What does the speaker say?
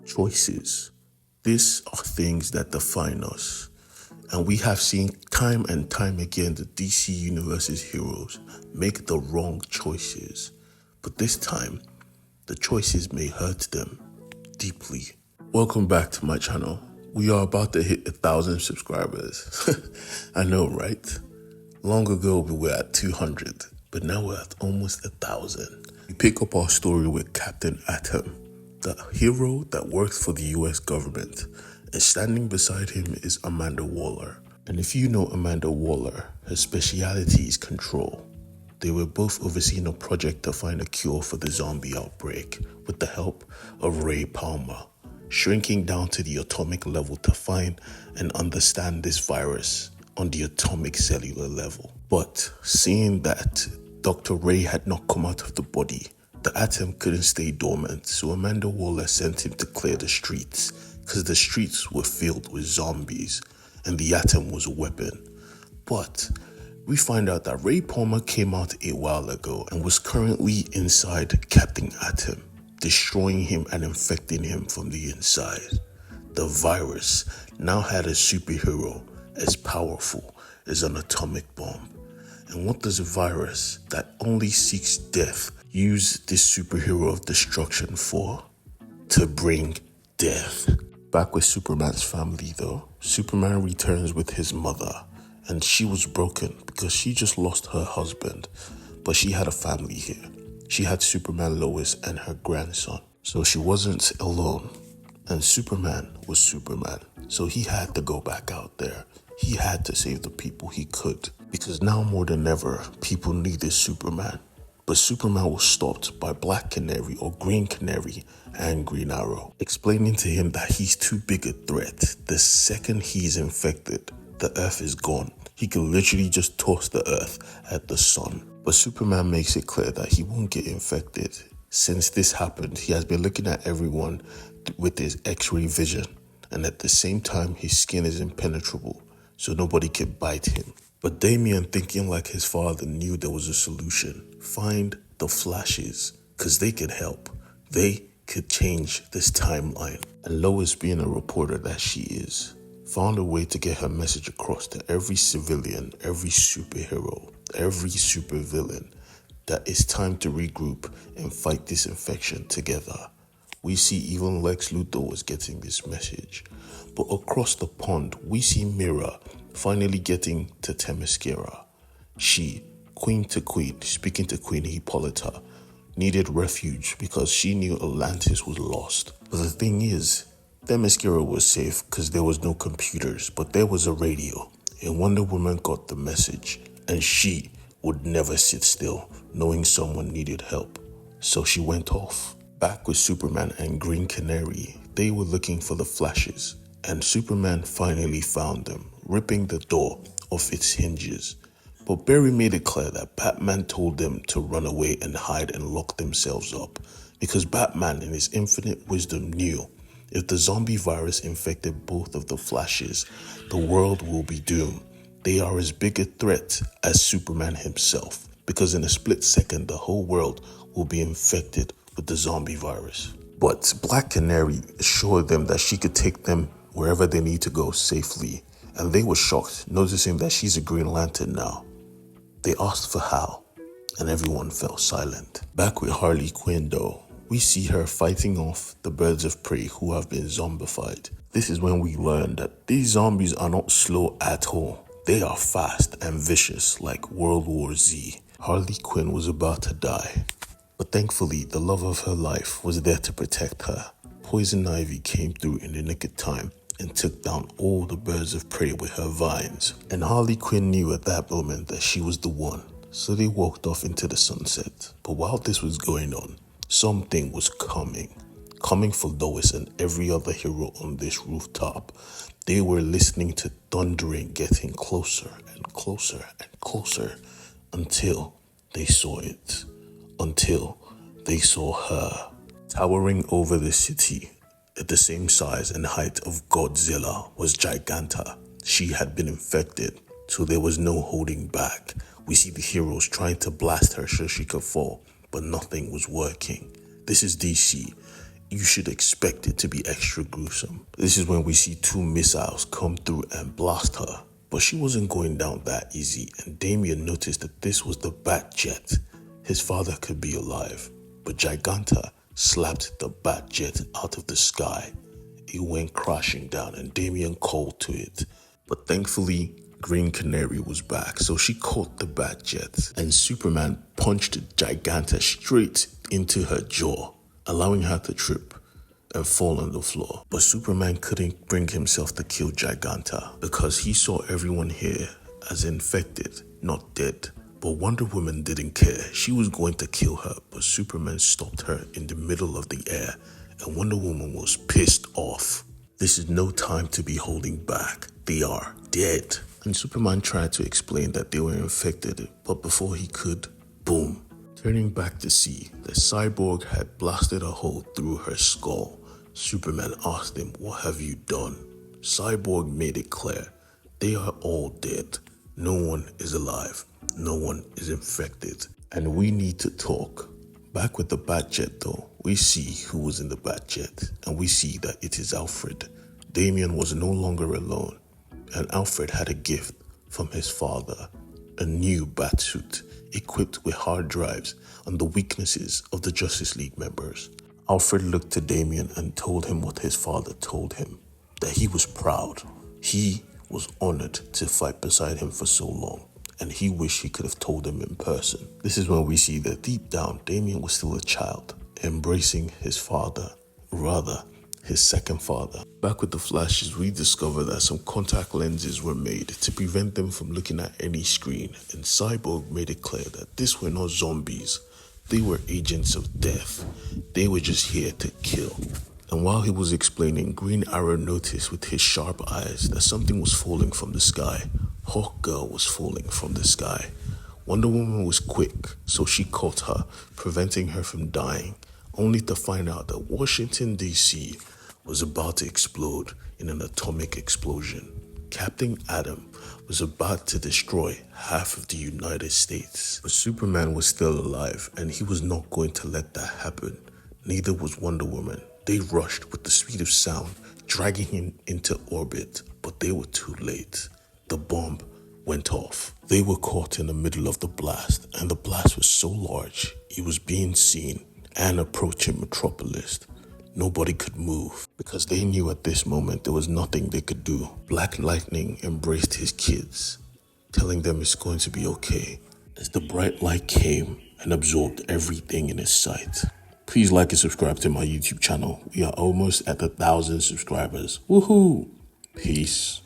Choices. These are things that define us. And we have seen time and time again the DC Universe's heroes make the wrong choices. But this time, the choices may hurt them deeply. Welcome back to my channel. We are about to hit 1,000 subscribers. I know, right? Long ago we were at 200, but now we're at almost 1,000. We pick up our story with Captain Atom, the hero that works for the US government, and standing beside him is Amanda Waller. And if you know Amanda Waller, her speciality is control. They were both overseeing a project to find a cure for the zombie outbreak with the help of Ray Palmer, shrinking down to the atomic level to find and understand this virus on the atomic cellular level. But seeing that Dr. Ray had not come out of the body, the Atom couldn't stay dormant, so Amanda Waller sent him to clear the streets, because the streets were filled with zombies, and the Atom was a weapon. But we find out that Ray Palmer came out a while ago and was currently inside Captain Atom, destroying him and infecting him from the inside. The virus now had a superhero as powerful as an atomic bomb. And what does a virus that only seeks death use this superhero of destruction for? To bring death. Back with Superman's family though, Superman returns with his mother, and she was broken because she just lost her husband, but she had a family here. She had Superman, Lois, and her grandson, so she wasn't alone. And Superman was Superman, so he had to go back out there. He had to save the people he could, because now more than ever, people needed Superman. But Superman was stopped by Black Canary or Green Canary and Green Arrow, explaining to him that he's too big a threat. The second he's infected, the Earth is gone. He can literally just toss the Earth at the sun. But Superman makes it clear that he won't get infected. Since this happened, he has been looking at everyone with his X-ray vision, and at the same time, his skin is impenetrable, so nobody can bite him. But Damien, thinking like his father, knew there was a solution. Find the Flashes, because they could help. They could change this timeline. And Lois, being a reporter that she is, found a way to get her message across to every civilian, every superhero, every supervillain, that it's time to regroup and fight this infection together. We see even Lex Luthor was getting this message. But across the pond, we see Mira finally getting to Themyscira. She, queen to queen, speaking to Queen Hippolyta, needed refuge because she knew Atlantis was lost. But the thing is, Themyscira was safe because there was no computers, but there was a radio. And Wonder Woman got the message, and she would never sit still, knowing someone needed help. So she went off. Back with Superman and Green Canary, they were looking for the Flashes, and Superman finally found them, ripping the door off its hinges. But Barry made it clear that Batman told them to run away and hide and lock themselves up, because Batman in his infinite wisdom knew if the zombie virus infected both of the Flashes, the world will be doomed. They are as big a threat as Superman himself, because in a split second the whole world will be infected with the zombie virus. But Black Canary assured them that she could take them wherever they need to go safely, and they were shocked, noticing that she's a Green Lantern now. They asked for how, and everyone fell silent. Back with Harley Quinn though, we see her fighting off the birds of prey who have been zombified. This is when we learn that these zombies are not slow at all. They are fast and vicious like World War Z. Harley Quinn was about to die, but thankfully the love of her life was there to protect her. Poison Ivy came through in the nick of time and took down all the birds of prey with her vines. And Harley Quinn knew at that moment that she was the one, so they walked off into the sunset. But while this was going on, something was coming for Lois and every other hero on this rooftop. They were listening to thundering getting closer and closer and closer until they saw it, until they saw her towering over the city. At the same size and height of Godzilla was Giganta. She had been infected, so there was no holding back. We see the heroes trying to blast her so she could fall, but nothing was working. This is DC. you should expect it to be extra gruesome. This is when we see two missiles come through and blast her. But she wasn't going down that easy, and Damien noticed that this was the bat jet. His father could be alive, but Giganta slapped the bat jet out of the sky. It went crashing down and Damien called to it. But thankfully, Green Canary was back, so she caught the bat jet, and Superman punched Giganta straight into her jaw, allowing her to trip and fall on the floor. But Superman couldn't bring himself to kill Giganta because he saw everyone here as infected, not dead. But Wonder Woman didn't care. She was going to kill her, but Superman stopped her in the middle of the air, and Wonder Woman was pissed off. This is no time to be holding back. They are dead. And Superman tried to explain that they were infected, but before he could, boom. Turning back to see that Cyborg had blasted a hole through her skull, Superman asked him, "What have you done?" Cyborg made it clear. They are all dead. No one is alive. No one is infected. And we need to talk. Back with the Batjet though, we see who was in the Batjet, and we see that it is Alfred. Damien was no longer alone, and Alfred had a gift from his father, a new Batsuit equipped with hard drives on the weaknesses of the Justice League members. Alfred looked to Damien and told him what his father told him, that he was proud. He was honored to fight beside him for so long, and he wished he could have told him in person. This is when we see that deep down, Damien was still a child, embracing his father, rather, his second father. Back with the Flashes, we discover that some contact lenses were made to prevent them from looking at any screen, and Cyborg made it clear that these were not zombies. They were agents of death. They were just here to kill. And while he was explaining, Green Arrow noticed with his sharp eyes that something was falling from the sky. Hawkgirl was falling from the sky. Wonder Woman was quick, so she caught her, preventing her from dying, only to find out that Washington, D.C. was about to explode in an atomic explosion. Captain Atom was about to destroy half of the United States. But Superman was still alive, and he was not going to let that happen. Neither was Wonder Woman. They rushed with the speed of sound, dragging him into orbit, but they were too late. The bomb went off. They were caught in the middle of the blast, and the blast was so large, it was being seen and approaching Metropolis. Nobody could move because they knew at this moment there was nothing they could do. Black Lightning embraced his kids, telling them it's going to be okay, as the bright light came and absorbed everything in its sight. Please like and subscribe to my YouTube channel. We are almost at 1,000 subscribers. Woohoo! Peace.